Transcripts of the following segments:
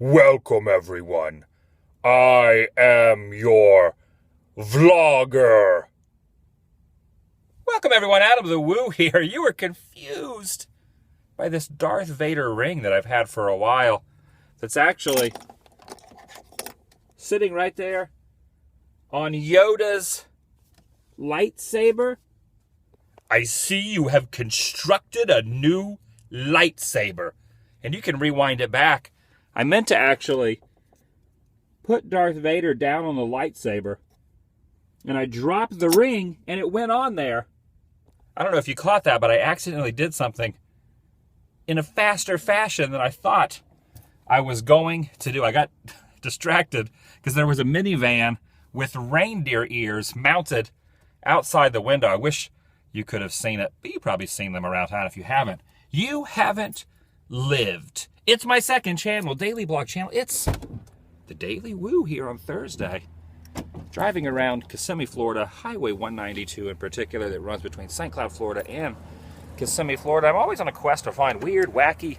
Welcome, everyone. I am your vlogger. Welcome everyone, TheDailyWoo here. You were confused by this Darth Vader ring that I've had for a while. That's actually sitting right there on Yoda's lightsaber. I see you have constructed a new lightsaber. And you can rewind it back. I meant to actually put Darth Vader down on the lightsaber. And I dropped the ring and it went on there. I don't know if you caught that, but I accidentally did something in a faster fashion than I thought I was going to do. I got distracted because there was a minivan with reindeer ears mounted outside the window. I wish you could have seen it, but you've probably seen them around town. If you haven't, you haven't lived. It's my second channel, daily blog channel. It's TheDailyWoo here on Thursday. Driving around Kissimmee, Florida, Highway 192 in particular, that runs between St. Cloud, Florida and Kissimmee, Florida. I'm always on a quest to find weird, wacky,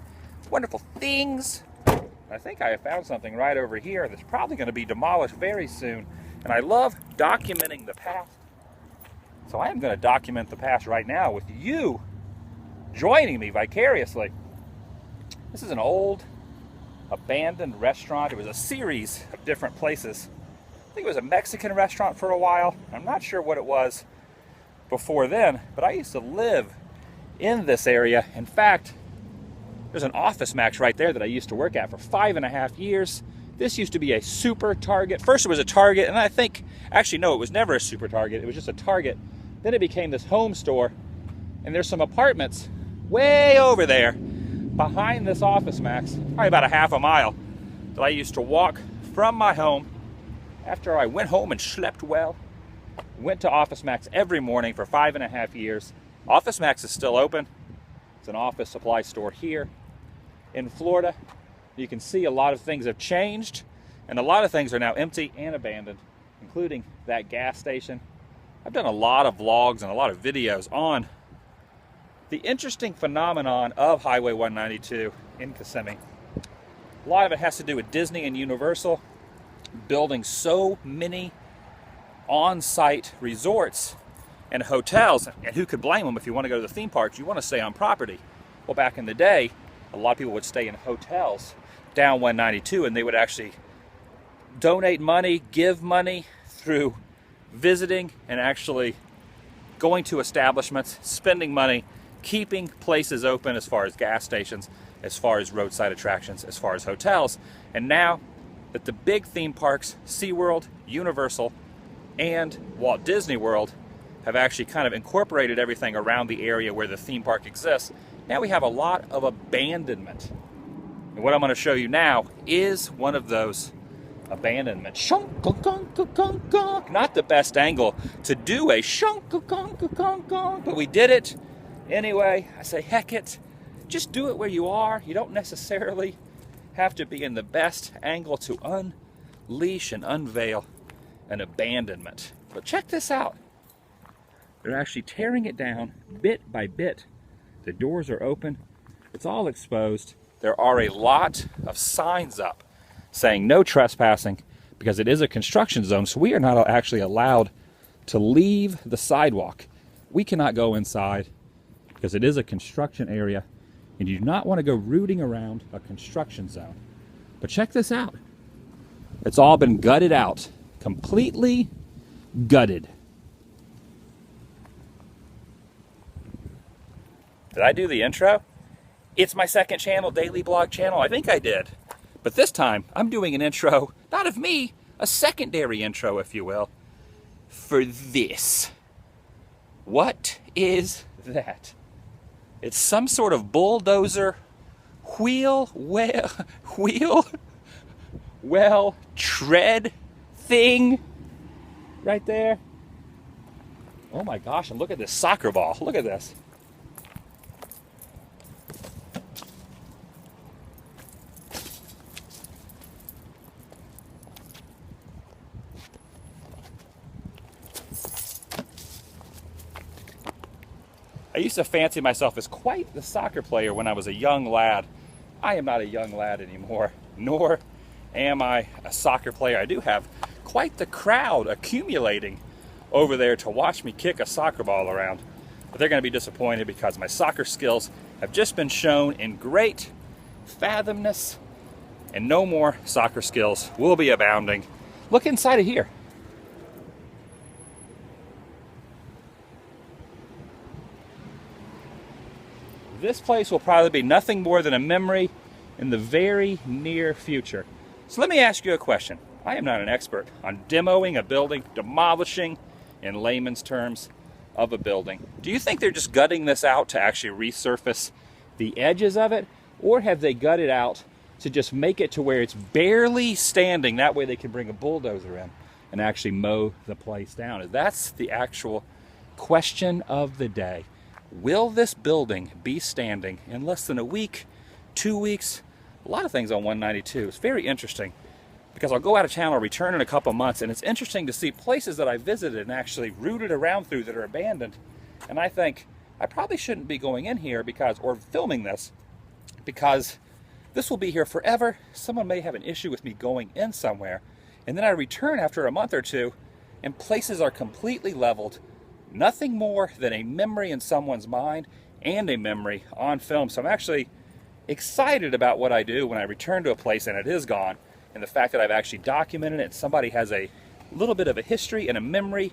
wonderful things. I think I have found something right over here that's probably going to be demolished very soon. And I love documenting the past. So I am going to document the past right now with you joining me vicariously. This is an old, abandoned restaurant. It was a series of different places. I think it was a Mexican restaurant for a while. I'm not sure what it was before then, but I used to live in this area. In fact, there's an Office Max right there that I used to work at for 5.5 years. This used to be a super Target. First it was a Target, and I think, actually no, it was never a super Target. It was just a Target. Then it became this home store, and there's some apartments way over there behind this Office Max, probably about a half a mile, that I used to walk from my home after I went home and slept well. Went to Office Max every morning for 5.5 years. Office Max is still open. It's an office supply store here in Florida. You can see a lot of things have changed, and a lot of things are now empty and abandoned, including that gas station. I've done a lot of vlogs and a lot of videos on the interesting phenomenon of Highway 192 in Kissimmee. A lot of it has to do with Disney and Universal building so many on-site resorts and hotels, and who could blame them? If you want to go to the theme parks, you want to stay on property. Well, back in the day, a lot of people would stay in hotels down 192, and they would actually donate money, give money through visiting and actually going to establishments, spending money, keeping places open as far as gas stations, as far as roadside attractions, as far as hotels. And now that the big theme parks, SeaWorld, Universal, and Walt Disney World have actually kind of incorporated everything around the area where the theme park exists, now we have a lot of abandonment. And what I'm going to show you now is one of those abandonments. Not the best angle to do a but we did it anyway. I say, heck it. Just do it where you are. You don't necessarily have to be in the best angle to unleash and unveil an abandonment. But check this out. They're actually tearing it down bit by bit. The doors are open. It's all exposed. There are a lot of signs up saying no trespassing because it is a construction zone, so we are not actually allowed to leave the sidewalk. We cannot go inside because it is a construction area, and you do not want to go rooting around a construction zone. But check this out. It's all been gutted out. Completely gutted. Did I do the intro? It's my second channel, daily blog channel. I think I did. But this time, I'm doing an intro, not of me, a secondary intro, if you will, for this. What is that? It's some sort of bulldozer wheel tread thing right there. Oh my gosh, and look at this soccer ball. Look at this. I used to fancy myself as quite the soccer player when I was a young lad. I am not a young lad anymore, nor am I a soccer player? I do have quite the crowd accumulating over there to watch me kick a soccer ball around. But they're going to be disappointed because my soccer skills have just been shown in great fathomness, and no more soccer skills will be abounding. Look inside of here. This place will probably be nothing more than a memory in the very near future. So let me ask you a question. I am not an expert on demoing a building, demolishing, in layman's terms, of a building. Do you think they're just gutting this out to actually resurface the edges of it? Or have they gutted out to just make it to where it's barely standing? That way they can bring a bulldozer in and actually mow the place down. That's the actual question of the day. Will this building be standing in less than a week, 2 weeks? A lot of things on 192. It's very interesting because I'll go out of town, I'll return in a couple months, and it's interesting to see places that I visited and actually rooted around through that are abandoned. And I think I probably shouldn't be going in here or filming this, because this will be here forever. Someone may have an issue with me going in somewhere, and then I return after a month or two and places are completely leveled. Nothing more than a memory in someone's mind and a memory on film. So I'm actually excited about what I do when I return to a place and it is gone, and the fact that I've actually documented it and somebody has a little bit of a history and a memory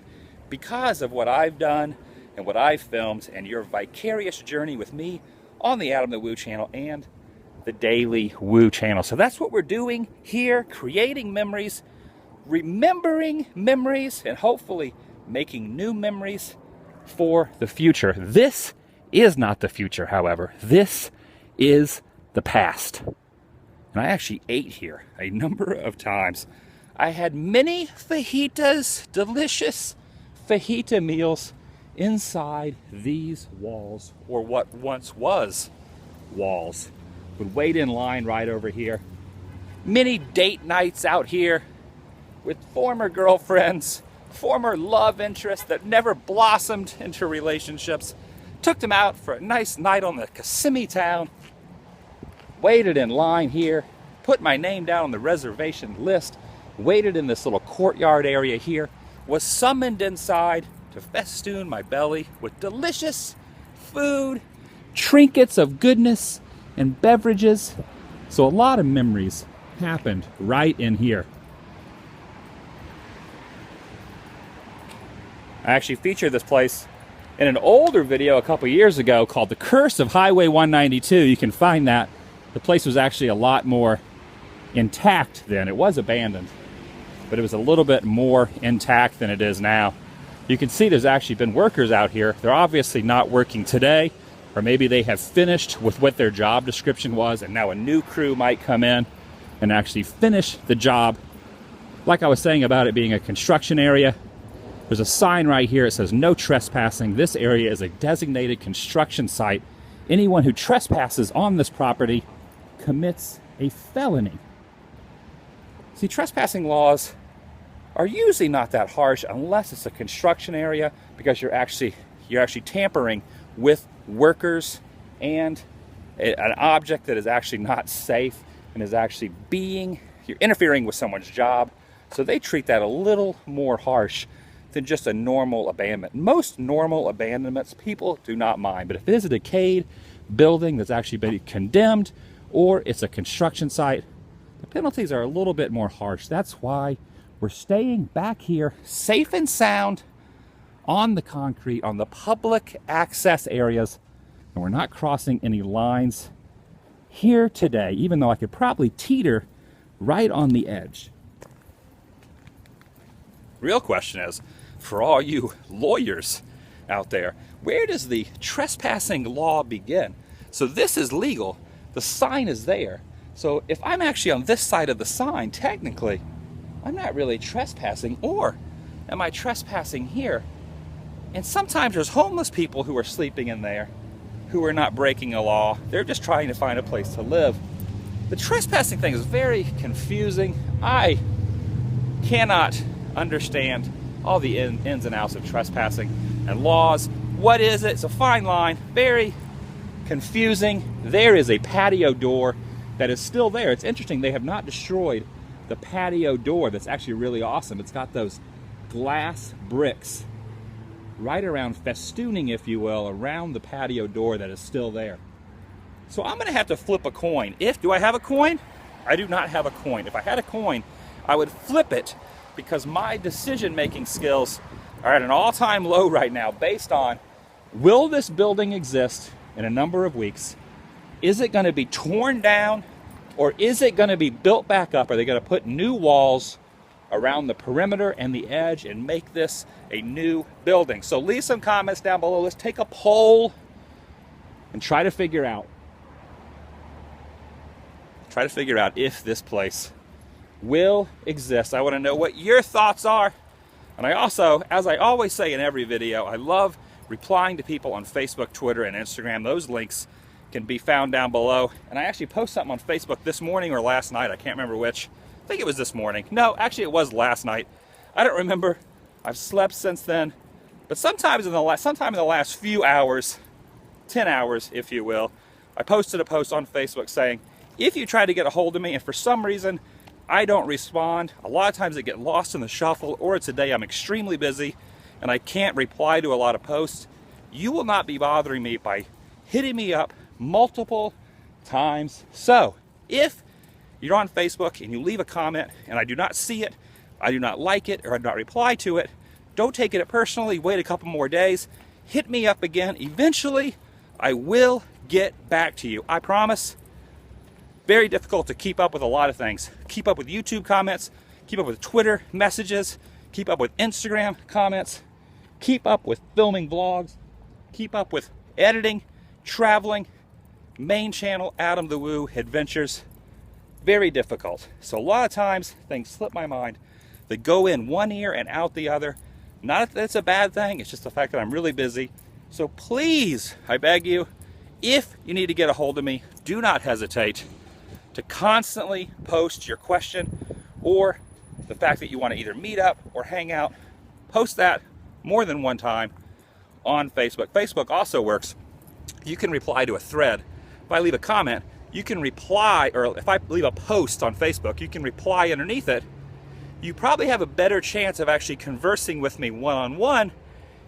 because of what I've done and what I've filmed, and your vicarious journey with me on the Adam the Woo channel and the Daily Woo channel. So that's what we're doing here, creating memories, remembering memories, and hopefully making new memories for the future. This is not the future, however. This is the past. And I actually ate here a number of times. I had many fajitas, delicious fajita meals inside these walls, or what once was walls. Would wait in line right over here. Many date nights out here with former girlfriends, former love interests that never blossomed into relationships. Took them out for a nice night on the Kissimmee town. Waited in line here, put my name down on the reservation list, waited in this little courtyard area here, was summoned inside to festoon my belly with delicious food, trinkets of goodness, and beverages. So a lot of memories happened right in here. I actually featured this place in an older video a couple years ago called The Curse of Highway 192. You can find that. The place was actually a lot more intact then. It was abandoned, but it was a little bit more intact than it is now. You can see there's actually been workers out here. They're obviously not working today, or maybe they have finished with what their job description was, and now a new crew might come in and actually finish the job. Like I was saying about it being a construction area, there's a sign right here. It says no trespassing. This area is a designated construction site. Anyone who trespasses on this property commits a felony. See, trespassing laws are usually not that harsh unless it's a construction area, because you're actually tampering with workers and an object that is actually not safe and is actually you're interfering with someone's job. So they treat that a little more harsh than just a normal abandonment. Most normal abandonments, people do not mind. But if it is a decayed building that's actually been condemned, or it's a construction site, the penalties are a little bit more harsh. That's why we're staying back here, safe and sound, on the concrete, on the public access areas, and we're not crossing any lines here today, even though I could probably teeter right on the edge. Real question is, for all you lawyers out there, where does the trespassing law begin? So this is legal. The sign is there. So if I'm actually on this side of the sign, technically, I'm not really trespassing. Or am I trespassing here? And sometimes there's homeless people who are sleeping in there who are not breaking a law. They're just trying to find a place to live. The trespassing thing is very confusing. I cannot understand all the ins and outs of trespassing and laws. What is it? It's a fine line. Very confusing. There is a patio door that is still there. It's interesting. They have not destroyed the patio door that's actually really awesome. It's got those glass bricks right around, festooning, if you will, around the patio door that is still there. So I'm going to have to flip a coin. Do I have a coin? I do not have a coin. If I had a coin, I would flip it, because my decision-making skills are at an all-time low right now based on, will this building exist in a number of weeks? Is it going to be torn down, or is it going to be built back up? Are they going to put new walls around the perimeter and the edge and make this a new building? So leave some comments down below. Let's take a poll and try to figure out if this place will exist. I want to know what your thoughts are. And I also, as I always say in every video, I love replying to people on Facebook, Twitter, and Instagram. Those links can be found down below. And I actually posted something on Facebook this morning or last night. I can't remember which. I think it was this morning. No, actually it was last night. I don't remember. I've slept since then. But sometime in the last few hours, 10 hours, if you will, I posted a post on Facebook saying, if you try to get a hold of me and for some reason I don't respond, a lot of times it get lost in the shuffle, or it's a day I'm extremely busy and I can't reply to a lot of posts, you will not be bothering me by hitting me up multiple times. So if you're on Facebook and you leave a comment and I do not see it, I do not like it, or I do not reply to it, don't take it personally. Wait a couple more days, hit me up again. Eventually I will get back to you, I promise. Very difficult to keep up with a lot of things. Keep up with YouTube comments, keep up with Twitter messages, keep up with Instagram comments, keep up with filming vlogs, keep up with editing, traveling, main channel, Adam the Woo Adventures. Very difficult. So a lot of times things slip my mind. They go in one ear and out the other. Not that it's a bad thing, it's just the fact that I'm really busy. So please, I beg you, if you need to get a hold of me, do not hesitate to constantly post your question or the fact that you want to either meet up or hang out. Post that more than one time on Facebook. Facebook also works. You can reply to a thread. If I leave a comment, you can reply, or if I leave a post on Facebook, you can reply underneath it. You probably have a better chance of actually conversing with me one-on-one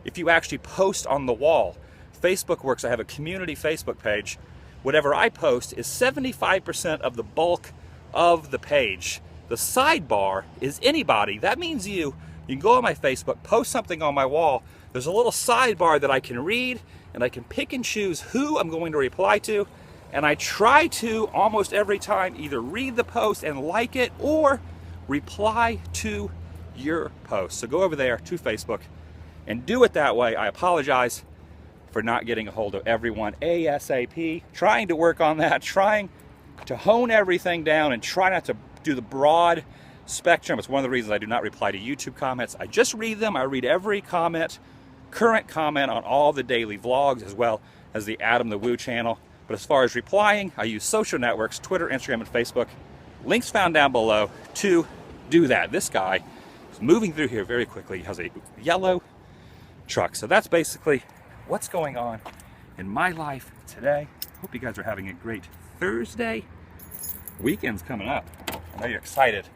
if you actually post on the wall. Facebook works. I have a community Facebook page. Whatever I post is 75% of the bulk of the page. The sidebar is anybody. That means you can go on my Facebook, post something on my wall. There's a little sidebar that I can read, and I can pick and choose who I'm going to reply to. And I try to, almost every time, either read the post and like it or reply to your post. So go over there to Facebook and do it that way. I apologize for not getting a hold of everyone ASAP. Trying to work on that, trying to hone everything down and try not to do the broad spectrum. It's one of the reasons I do not reply to YouTube comments. I just read them. I read every comment, current comment on all the daily vlogs, as well as the Adam the Woo channel. But as far as replying, I use social networks, Twitter, Instagram, and Facebook. Links found down below to do that. This guy is moving through here very quickly. He has a yellow truck. So that's basically what's going on in my life today. Hope you guys are having a great Thursday. Weekend's coming up. I know you're excited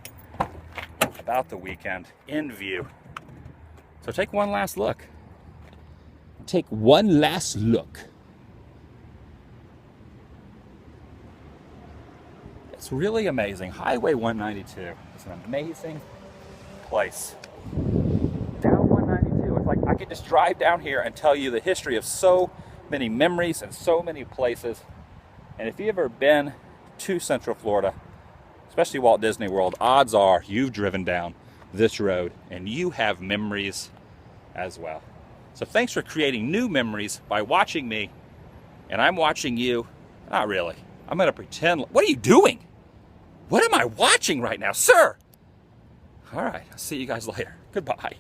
about the weekend in view. So take one last look. Take one last look. It's really amazing. Highway 192 is an amazing place. Down 192, it's like I could just drive down here and tell you the history of so many memories and so many places. And if you've ever been to Central Florida, especially Walt Disney World, odds are you've driven down this road and you have memories as well. So thanks for creating new memories by watching me, and I'm watching you. Not really. I'm going to pretend. What are you doing? What am I watching right now, sir? All right, I'll see you guys later. Goodbye.